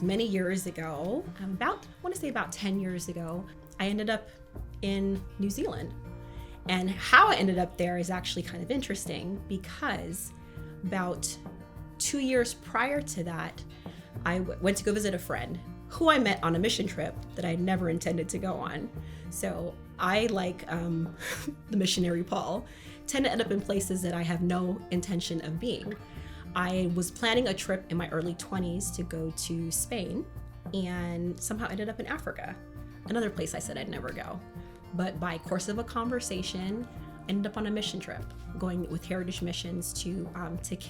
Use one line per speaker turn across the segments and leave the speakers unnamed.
Many years ago, I want to say about 10 years ago, I ended up in New Zealand. And how I ended up there is actually kind of interesting because about 2 years prior to that, I went to go visit a friend who I met on a mission trip that I never intended to go on. So I, like the missionary Paul, tend to end up in places that I have no intention of being. I was planning a trip in my early 20s to go to Spain and somehow ended up in Africa, another place I said I'd never go. But by course of a conversation, ended up on a mission trip, going with Heritage Missions to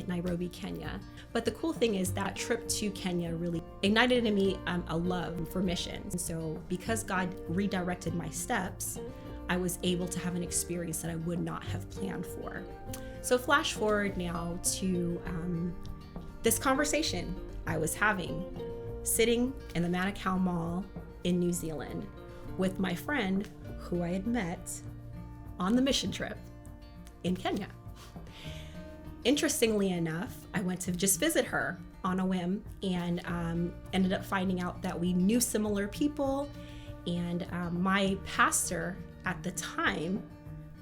Nairobi, Kenya. But the cool thing is that trip to Kenya really ignited in me a love for missions. And so because God redirected my steps, I was able to have an experience that I would not have planned for. So flash forward now to this conversation I was having, sitting in the Manukau Mall in New Zealand with my friend who I had met on the mission trip in Kenya. Interestingly enough, I went to just visit her on a whim and ended up finding out that we knew similar people. And my pastor at the time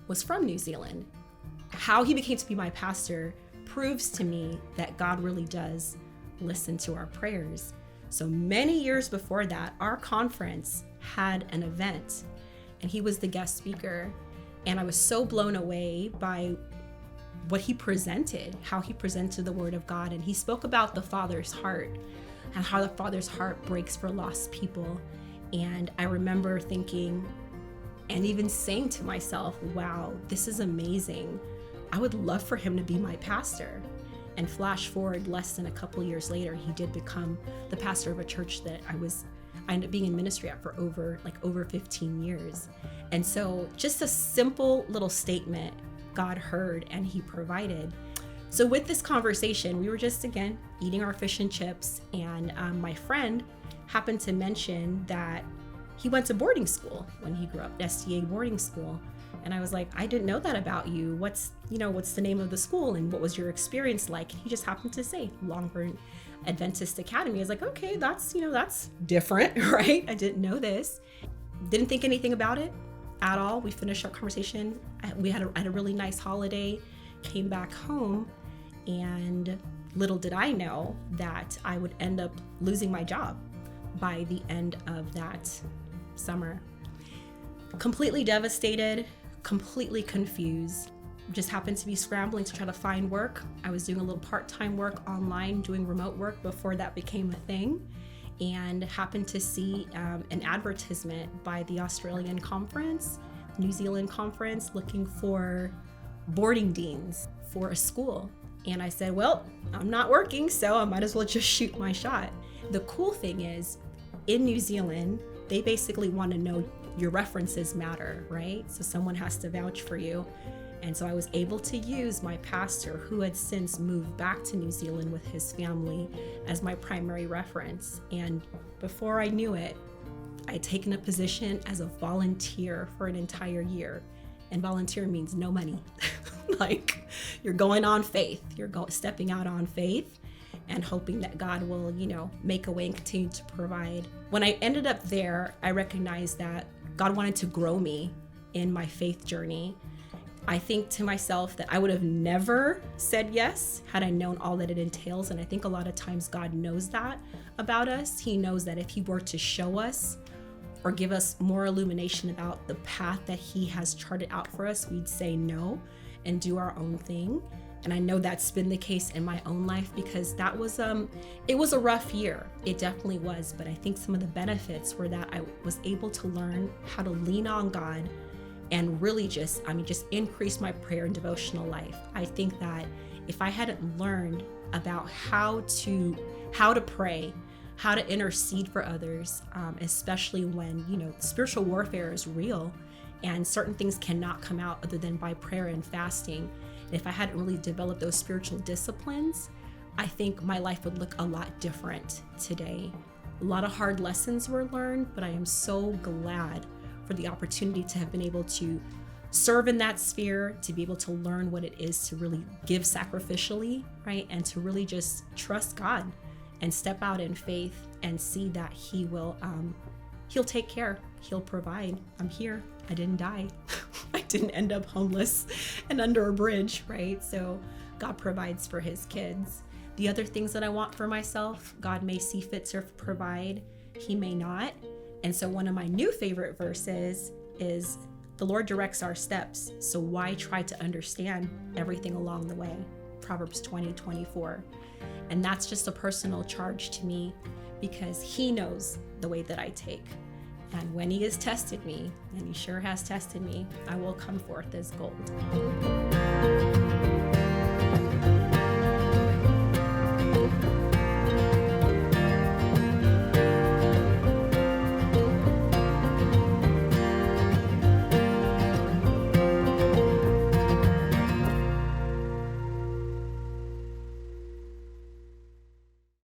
was from New Zealand. How he became to be my pastor proves to me that God really does listen to our prayers. So many years before that, our conference had an event and he was the guest speaker. And I was so blown away by what he presented, how he presented the word of God. And he spoke about the Father's heart and how the Father's heart breaks for lost people. And I remember thinking and even saying to myself, wow, this is amazing. I would love for him to be my pastor. And flash forward less than a couple years later, he did become the pastor of a church that I ended up being in ministry at for over 15 years. And so just a simple little statement God heard and he provided. So with this conversation, we were just, again, eating our fish and chips. And my friend happened to mention that he went to boarding school when he grew up, SCCA boarding school. And I was like, I didn't know that about you. What's the name of the school and what was your experience like? And he just happened to say Longburn Adventist Academy. I was like, okay, that's different, right? I didn't know this. Didn't think anything about it at all. We finished our conversation. We had a really nice holiday, came back home, and little did I know that I would end up losing my job by the end of that summer. Completely devastated, completely confused. Just happened to be scrambling to try to find work. I was doing a little part-time work online, doing remote work before that became a thing, and happened to see an advertisement by the Australian conference, New Zealand conference, looking for boarding deans for a school. And I said, well, I'm not working, so I might as well just shoot my shot. The cool thing is, in New Zealand, they basically want to know your references matter, right? So someone has to vouch for you. And so I was able to use my pastor, who had since moved back to New Zealand with his family, as my primary reference. And before I knew it, I had taken a position as a volunteer for an entire year. And volunteer means no money. Like, you're going on faith. You're stepping out on faith and hoping that God will, make a way and continue to provide. When I ended up there, I recognized that God wanted to grow me in my faith journey. I think to myself that I would have never said yes had I known all that it entails. And I think a lot of times God knows that about us. He knows that if he were to show us or give us more illumination about the path that he has charted out for us, we'd say no and do our own thing. And I know that's been the case in my own life, because that was it was a rough year. It definitely was. But I think some of the benefits were that I was able to learn how to lean on God and really just increase my prayer and devotional life. I think that if I hadn't learned about how to pray, how to intercede for others, especially when, spiritual warfare is real and certain things cannot come out other than by prayer and fasting. And if I hadn't really developed those spiritual disciplines, I think my life would look a lot different today. A lot of hard lessons were learned, but I am so glad for the opportunity to have been able to serve in that sphere, to be able to learn what it is to really give sacrificially, right? And to really just trust God and step out in faith and see that he'll take care. He'll provide. I'm here. I didn't die. I didn't end up homeless and under a bridge, right? So God provides for his kids. The other things that I want for myself, God may see fit to provide. He may not. And so one of my new favorite verses is, the Lord directs our steps, so why try to understand everything along the way? Proverbs 20:24. And that's just a personal charge to me, because he knows the way that I take. And when he has tested me, and he sure has tested me, I will come forth as gold.